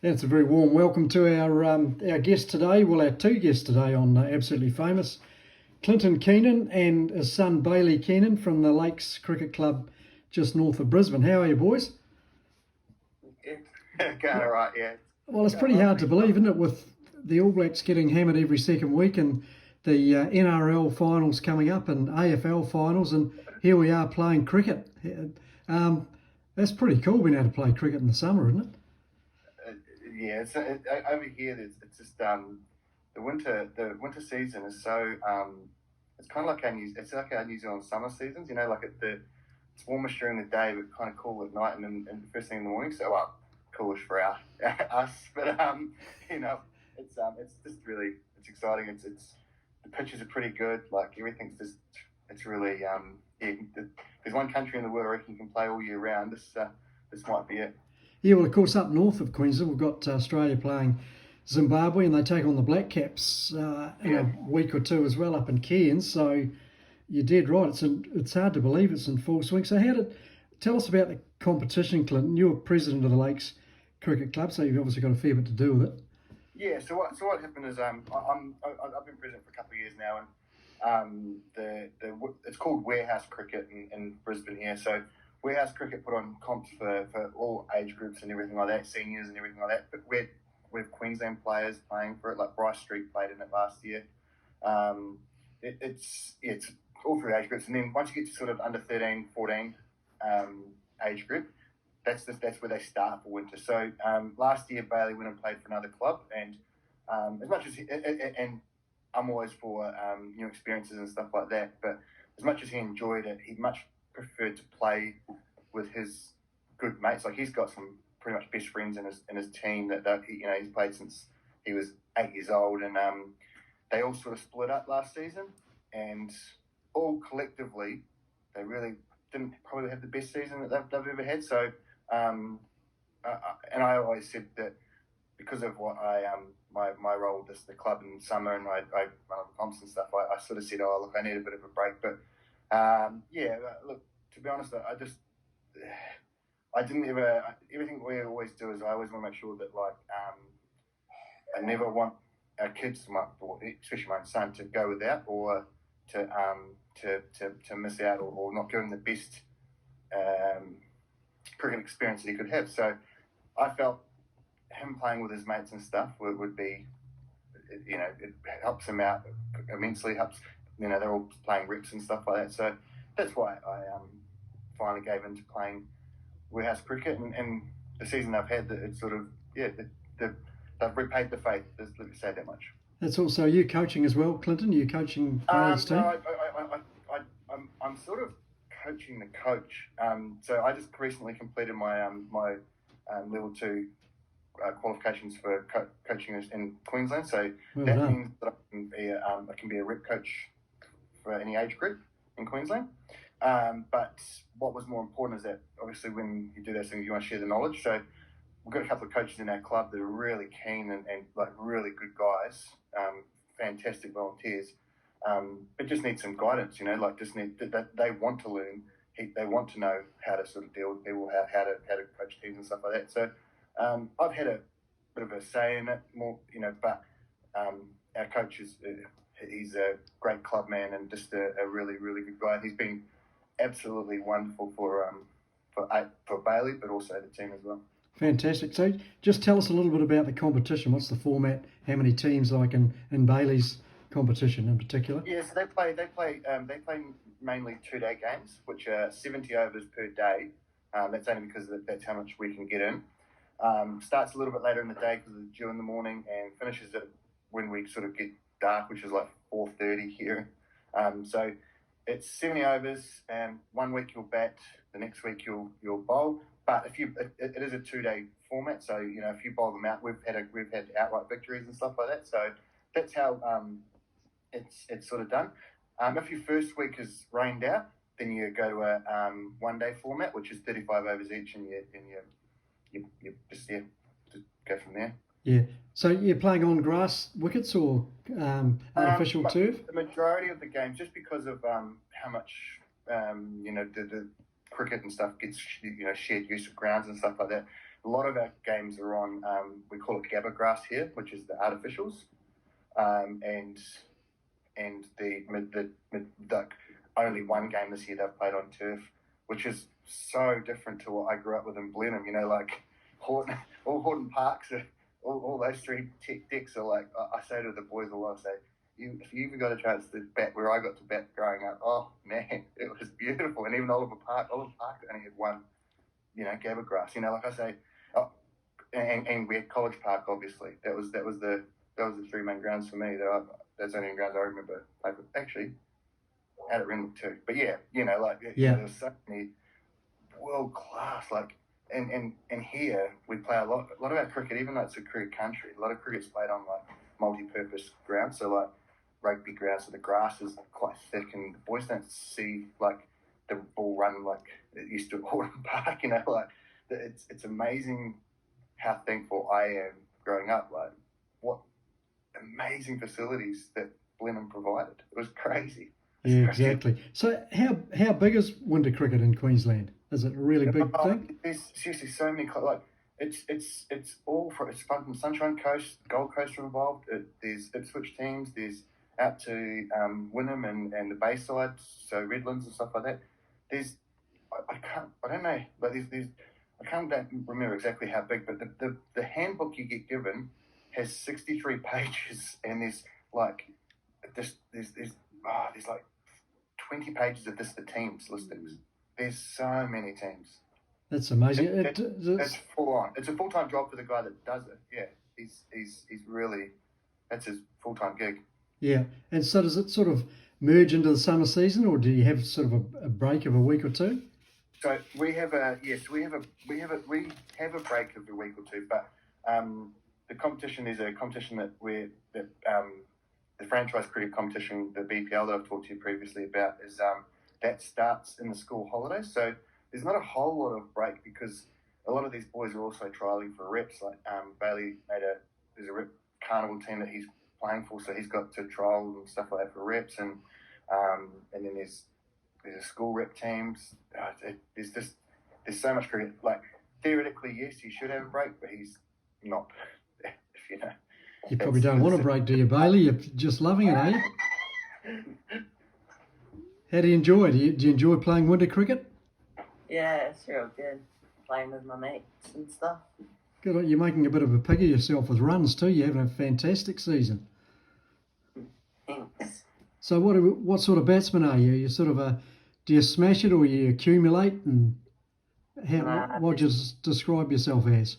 It's a very warm welcome to our guest today. Well, our two guests today on Absolutely Famous, Clinton Keenan and his son Bailey Keenan from the Lakes Cricket Club just north of Brisbane. How are you, boys? Yeah, going all right, yeah. Well, it's pretty hard to believe, isn't it, with the All Blacks getting hammered every second week and the NRL finals coming up and AFL finals, and here we are playing cricket. That's pretty cool being able to play cricket in the summer, isn't it? Yeah, over here. It's just the winter season is so it's kind of like it's like our New Zealand summer seasons. You know, like it's warmish during the day, but kind of cool at night and first thing in the morning. So coolish for us, but you know, it's just really exciting. It's the pitches are pretty good. Like everything's just it's really there's one country in the world I reckon you can play all year round. This might be it. Yeah, well, of course, up north of Queensland, we've got Australia playing Zimbabwe, and they take on the Black Caps in a week or two as well up in Cairns. So you're dead right. It's hard to believe it's in full swing. So tell us about the competition, Clinton? You're president of the Lakes Cricket Club, so you've obviously got a fair bit to do with it. Yeah. So what happened is I've been president for a couple of years now, and it's called Warehouse Cricket in Brisbane here. So Warehouse Cricket put on comps for all age groups and everything like that, seniors and everything like that. But we have Queensland players playing for it, like Bryce Street played in it last year. It's all through age groups, and then once you get to sort of under 13, 14 age group, that's where they start for winter. So last year Bailey went and played for another club, and as much as and I'm always for new experiences and stuff like that, but as much as he enjoyed it, he much preferred to play with his good mates. Like he's got some pretty much best friends in his team that he's played since he was 8 years old, and they all sort of split up last season, and all collectively they really didn't probably have the best season that they've ever had. So and I always said that because of what my role with the club in summer, and I run up comps and stuff, I sort of said, oh look, I need a bit of a break, but look, to be honest, I didn't ever. Everything we always do is I always want to make sure that I never want our kids, especially my son, to go without or to miss out or not give him the best cricket experience that he could have. So I felt him playing with his mates and stuff would be, it helps him out immensely. Helps, they're all playing reps and stuff like that. So that's why I finally gave in to playing warehouse cricket, and the season I've had, it's sort of they've repaid the faith. Let me say that much. That's also you coaching as well, Clinton. Are you coaching Bailey's team? No, I'm sort of coaching the coach. So I just recently completed my my level 2 qualifications for coaching in Queensland. So that means that I can be a rep coach for any age group in Queensland. But what was more important is that obviously when you do those things, you want to share the knowledge. So we've got a couple of coaches in our club that are really keen and like really good guys, fantastic volunteers, but just need some guidance, like just need that they want to learn. They want to know how to sort of deal with people, how to coach teams and stuff like that. So I've had a bit of a say in it more, but our coach he's a great club man and just a really, really good guy. And he's been absolutely wonderful for Bailey, but also the team as well. Fantastic. So just tell us a little bit about the competition. What's the format? How many teams like in Bailey's competition in particular? Yeah, so they play mainly 2-day games, which are 70 overs per day. That's only because that's how much we can get in. Starts a little bit later in the day because it's due in the morning, and finishes it when we sort of get dark, which is like 4:30 here. So it's 70 overs, and 1 week you'll bat, the next week you'll bowl. But it is a 2-day format, so if you bowl them out, we've had outright victories and stuff like that. So that's how it's sort of done. If your first week is rained out, then you go to a 1-day format, which is 35 overs each, and you just go from there. Yeah. So you're playing on grass wickets or artificial turf? The majority of the games, just because of how much the cricket and stuff gets shared use of grounds and stuff like that. a lot of our games are on, we call it gabba grass here, which is the artificials, and the only one game this year they've played on turf, which is so different to what I grew up with in Blenheim. You know, like Horton Parks, all those three decks are like, I say to the boys a lot, I say, if you even got a chance to bat where I got to bat growing up, oh man, it was beautiful. And even Oliver Park only had one, gabba grass. You know, like I say, and we had College Park, obviously. That was the three main grounds for me. That's the only grounds I remember playing with. Actually, out at Renwick too. But yeah, there was so many world class, and here we play a lot of our cricket, even though it's a cricket country, a lot of cricket's played on like multi-purpose grounds, so like rugby grounds, so the grass is quite thick, and the boys don't see like the ball run like it used to at Horton Park. It's amazing how thankful I am growing up. Like what amazing facilities that Blenheim provided. It was crazy. Yeah, exactly. So how big is winter cricket in Queensland? Is it a really big thing? There's seriously so many it's all from Sunshine Coast, Gold Coast are involved. There's Ipswich teams. There's out to Wynnum and the Bayside, so Redlands and stuff like that. I don't know, but I can't remember exactly how big, but the handbook you get given has 63 pages, and there's like 20 pages of the teams listings. There's so many teams. That's amazing. It's full on. It's a full-time job for the guy that does it. Yeah, he's really, that's his full-time gig. Yeah, and so does it sort of merge into the summer season, or do you have sort of a break of a week or two? So we have a break of a week or two, but the competition is a competition the franchise cricket competition, the BPL that I've talked to you previously about, is that starts in the school holidays. So there's not a whole lot of break because a lot of these boys are also trialling for reps. Like Bailey there's a rep carnival team that he's playing for, so he's got to trial and stuff like that for reps, and then there's a school rep teams. There's so much cricket. Like theoretically, yes, he should have a break, but he's not. You probably don't want a break, do you, Bailey? You're just loving it, are you? How do you enjoy it? Do you enjoy playing winter cricket? Yeah, it's real good. Playing with my mates and stuff. Good. You're making a bit of a pig of yourself with runs too. You're having a fantastic season. Thanks. So what sort of batsman are you? You sort of do you smash it or you accumulate? And what do you describe yourself as?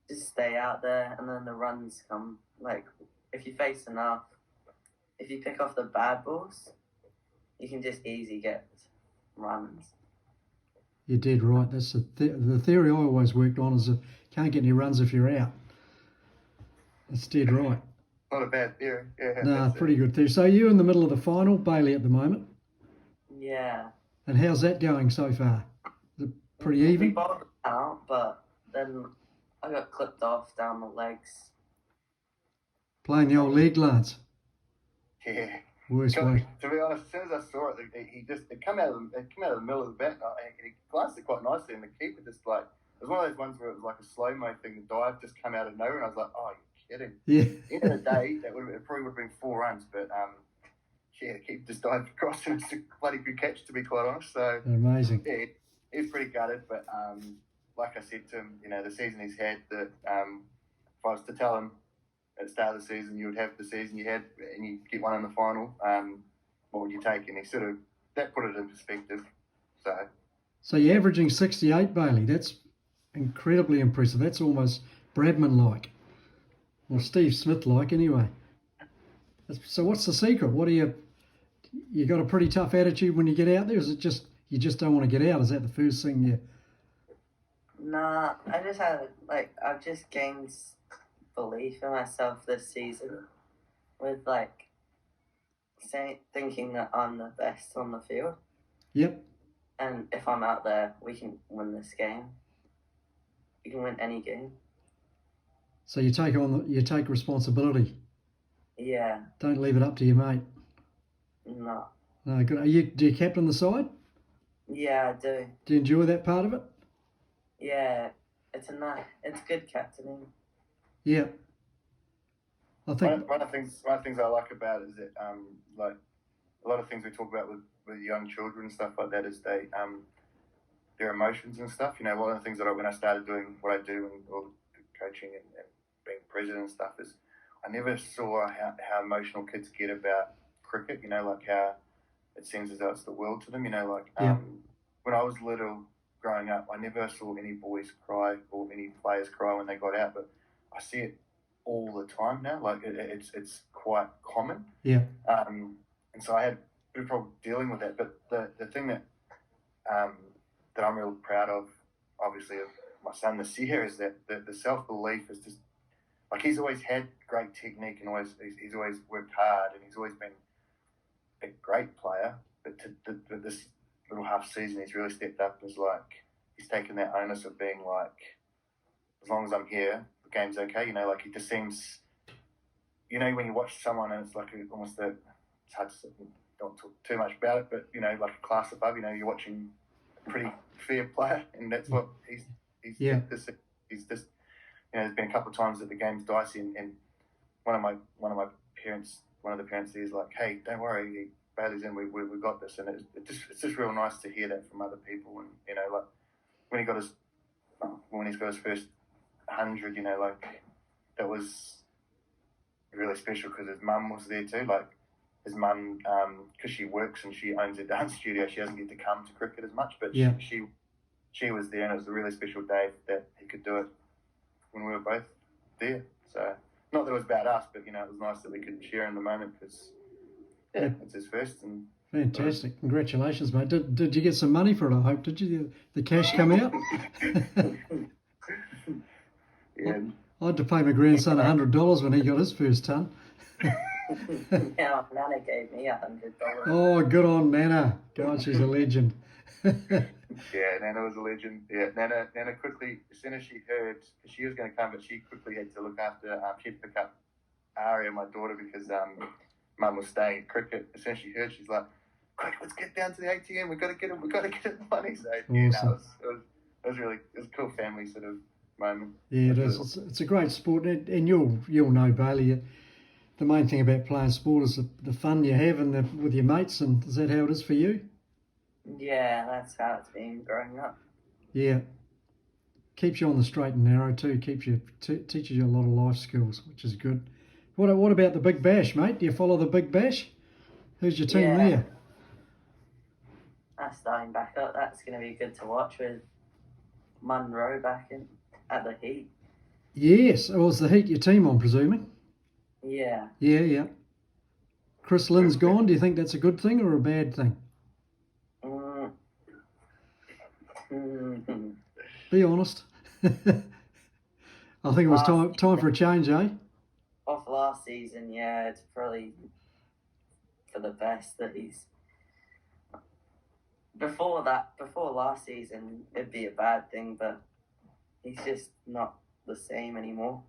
Just stay out there, and then the runs come. Like, if you face enough, if you pick off the bad balls, you can just easy get runs. You're dead right. That's the theory I always worked on is can't get any runs if you're out. That's dead right. Not a bad theory. Yeah. Nah, pretty good theory. So you're in the middle of the final, Bailey, at the moment. Yeah. And how's that going so far? Is it pretty We even? bowled out, but then I got clipped off down the legs. Playing the old leg lance. Yeah. Worst way. To be honest, as soon as I saw it, it came out of the middle of the bat, and he glanced it quite nicely, and the keeper just it was one of those ones where it was like a slow-mo thing. The dive just came out of nowhere, and I was like, oh, you're kidding. Yeah. End of the day, it probably would have been 4 runs, but the keeper just dived across, and it's a bloody good catch, to be quite honest. So Amazing. yeah, he's pretty gutted, but like I said to him, the season he's had, that if I was to tell him at the start of the season you would have the season you had and you get one in the final, what would you take? And he sort of, that put it in perspective. So you're averaging 68, Bailey. That's incredibly impressive. That's almost Bradman-like. Or Steve Smith-like, anyway. So what's the secret? You got a pretty tough attitude when you get out there? Is it just, you just don't want to get out? Is that the first thing you... Nah, I've just gained belief in myself this season with thinking that I'm the best on the field. Yep. And if I'm out there, we can win this game. You can win any game. So you take responsibility. Yeah. Don't leave it up to your mate. No. No, good. Do you captain the side? Yeah, I do. Do you enjoy that part of it? Yeah. it's good captaining. Yeah, I think. One of the things I like about it is that like a lot of things we talk about with young children and stuff like that is their emotions and stuff. You know, one of the things that when I started doing what I do and all the coaching and being president and stuff is I never saw how emotional kids get about cricket. You know, like how it seems as though it's the world to them. You know, like Yeah. when I was little growing up, I never saw any boys cry or any players cry when they got out, but I see it all the time now. Like it's quite common. Yeah. And so I had a bit of problem dealing with that. But the thing that that I'm real proud of, obviously, of my son this year is that the self belief is just like he's always had great technique and he's always worked hard and he's always been a great player. But this little half season, he's really stepped up as like he's taken that onus of being like, as long as I'm here, the game's okay. You know, like he just seems, you know, when you watch someone and it's like almost it's hard to don't talk too much about it, but you know, like a class above. You know, you're watching a pretty fair player, and that's what he's Yeah. he's just. You know, there's been a couple of times that the game's dicey, and one of the parents there is like, "Hey, don't worry, Bailey's in. We got this." And it's just real nice to hear that from other people. And you know, like when he's got his first 100, you know, like that was really special because his mum was there too. Like his mum, because she works and she owns a dance studio, she doesn't get to come to cricket as much, but Yeah. she was there, and it was a really special day that he could do it when we were both there. So, not that it was about us, but, you know, it was nice that we could share in the moment because, yeah, it's his first. And Fantastic. Congratulations, mate. Did you get some money for it, I hope? Did you? The cash come out? yeah. I had to pay my grandson $100 when he got his first ton. Yeah, Nana gave me $100. Oh, good on Nana. God, she's a legend. Yeah, Nana was a legend. Yeah, Nana quickly, as soon as she heard, because she was going to come, but she quickly had to look after, she had to pick up Aria, my daughter, because Mum was staying at cricket. As soon as she heard, she's like, quick, let's get down to the ATM. We've got to get the money. So, yeah, Awesome. it was a cool family sort of moment. Yeah, it is. It's a great sport, and you'll know, Bailey. The main thing about playing sport is the fun you have with your mates, and is that how it is for you? Yeah, that's how it's been growing up. Yeah. Keeps you on the straight and narrow too. Teaches you a lot of life skills, which is good. What about the Big Bash, mate? Do you follow the Big Bash? Who's your team there? That's starting back up. That's going to be good to watch with Munro back in at the Heat. Yes. Well, is the Heat your team, I'm presuming? Yeah. Yeah. Chris Lynn's gone. Do you think that's a good thing or a bad thing? Be honest. I think it was time for a change, eh? Off last season, yeah, it's probably for the best that he's. Before last season, it'd be a bad thing, but he's just not the same anymore.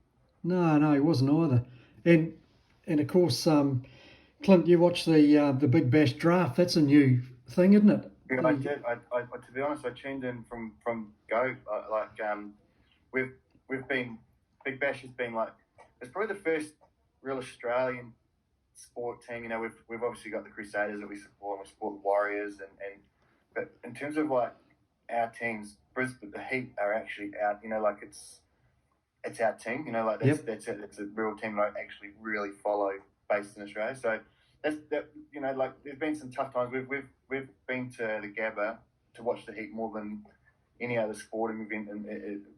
No, he wasn't either. And of course, Clint, you watch the Big Bash draft. That's a new thing, isn't it? Yeah, I did. I to be honest, I tuned in from go. We've been Big Bash has been like it's probably the first real Australian sport team. You know, we've obviously got the Crusaders that we support. We support the Warriors, but in terms of like our teams, Brisbane, the Heat are actually out. You know, like it's our team. You know, like that's a real team that I actually really follow based in Australia. So that. You know, like there's been some tough times. We've been to the Gabba to watch the Heat more than any other sporting event, and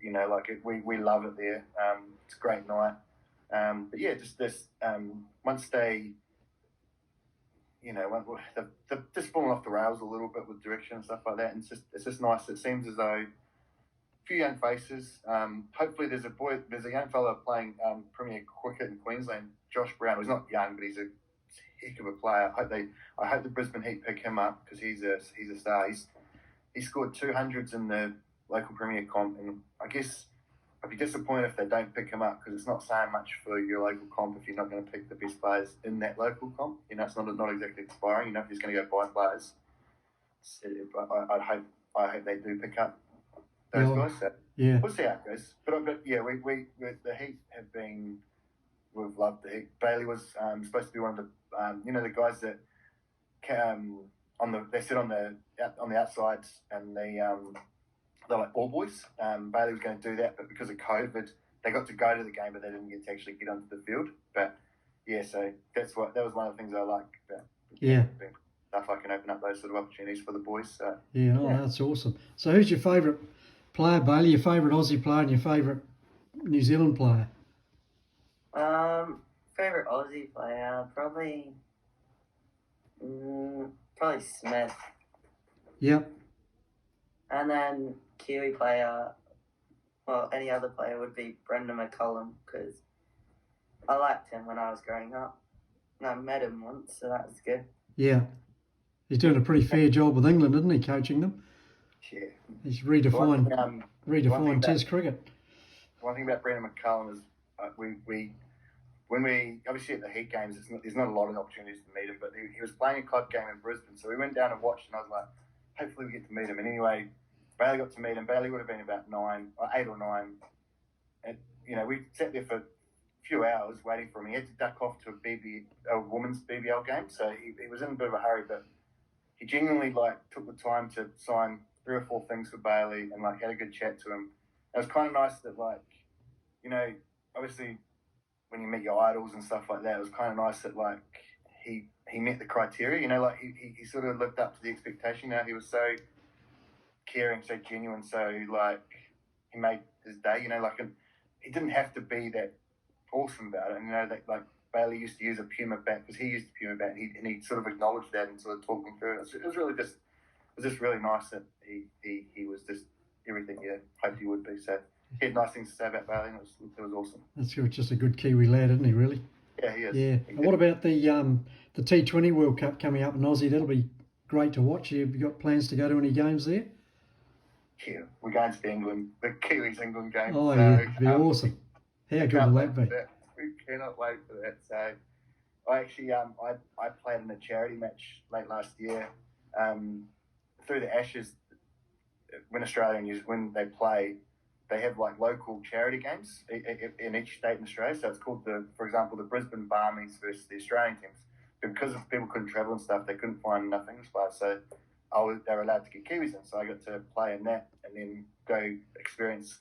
you know, like we love it there. It's a great night. But yeah, just this once they, you know, they've just fallen off the rails a little bit with direction and stuff like that. And it's just nice. It seems as though a few young faces. Hopefully, there's a young fellow playing Premier cricket in Queensland, Josh Brown. He's not young, but he's a heck of a player. I hope the Brisbane Heat pick him up because he's a star. He scored 200s in the local Premier comp, and I guess I'd be disappointed if they don't pick him up because it's not saying much for your local comp if you're not going to pick the best players in that local comp. You know, it's not exactly expiring. You know, if you're just going to go buy players, I hope they do pick up those guys. So Yeah. We'll see how it goes. But yeah, the Heat have been. We've loved the Heat. Bailey was supposed to be one of the the guys that they sit on the outsides and they're like ball boys. Bailey was going to do that, but because of COVID, they got to go to the game, but they didn't get to actually get onto the field. But yeah, so that was one of the things I like. Yeah. Stuff I can open up those sort of opportunities for the boys. So. Yeah, that's awesome. So who's your favourite player, Bailey? Your favourite Aussie player and your favourite New Zealand player? Favorite Aussie player, probably Smith. Yep. And then Kiwi player, well, any other player would be Brendan McCullum, because I liked him when I was growing up. And I met him once, so that was good. Yeah. He's doing a pretty fair job with England, isn't he, coaching them? Yeah. He's redefined Test cricket. One thing about Brendan McCullum is when we obviously at the Heat games, there's not a lot of opportunities to meet him, but he was playing a club game in Brisbane, so we went down and watched, and I was like, hopefully we get to meet him. And anyway, Bailey got to meet him. Bailey would have been about 8 or 9, and we sat there for a few hours waiting for him. He had to duck off to a women's BBL game, so he was in a bit of a hurry, but he genuinely took the time to sign 3 or 4 things for Bailey and had a good chat to him. It was kind of nice that obviously when you meet your idols and stuff like that, it was kind of nice that he met the criteria. He sort of lived up to the expectation. He was so caring, so genuine, so he made his day. And he didn't have to be that awesome about it. And that Bailey used to use a Puma bat because he used a Puma bat, and he sort of acknowledged that and sort of talked him through it. It was just really nice that he was just everything you hoped he would be. So he had nice things to say about Bailey, and it was awesome. That's good. Just a good Kiwi lad, isn't he, really? Yeah, he is. Yeah. And what about the T20 World Cup coming up in Aussie? That'll be great to watch. Have you got plans to go to any games there? Yeah, we're going to the Kiwis England game. Oh, yeah, it'd be awesome. How good will that be? We cannot wait for that. So I actually I played in a charity match late last year through the Ashes. When when they play, they have local charity games in each state in Australia. So it's called for example, the Brisbane Barmies versus the Australian teams. Because people couldn't travel and stuff, they couldn't find enough English players. So they were allowed to get Kiwis in. So I got to play in that and then go experience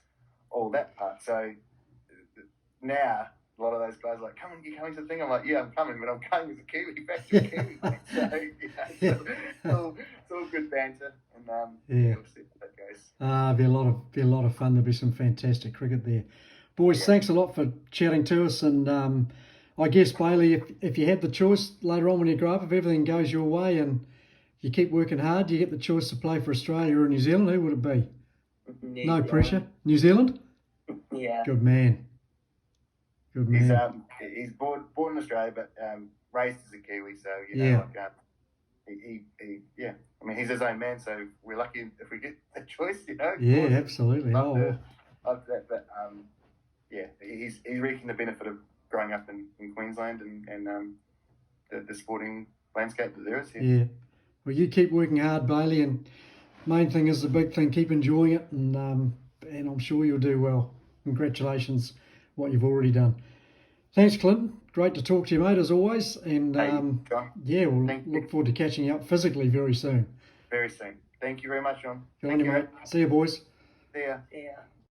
all that part. So now a lot of those guys are like, "Come on, you coming to the thing?" I'm like, "Yeah, I'm coming, but I'm coming as a Kiwi, back to a Kiwi." So it's all good banter, and we'll see how that goes. Be a lot of fun. There'll be some fantastic cricket there, boys. Thanks a lot for chatting to us, and I guess Bailey, if you had the choice later on when you grow up, if everything goes your way and you keep working hard, you get the choice to play for Australia or New Zealand, who would it be? No pressure. New Zealand? Yeah. Good man. Good man. He's born in Australia, but raised as a Kiwi, so I mean, he's his own man, so we're lucky if we get a choice, Yeah, absolutely. Love that, but he's reaping the benefit of growing up in Queensland and the sporting landscape that there is here. Yeah. Well, you keep working hard, Bailey, and main thing is the big thing. Keep enjoying it, and I'm sure you'll do well. Congratulations, what you've already done. Thanks, Clinton. Great to talk to you, mate, as always. And John. We'll look forward to catching you up physically very soon. Very soon. Thank you very much, John. Good on you, mate. See you, boys. See ya. Yeah.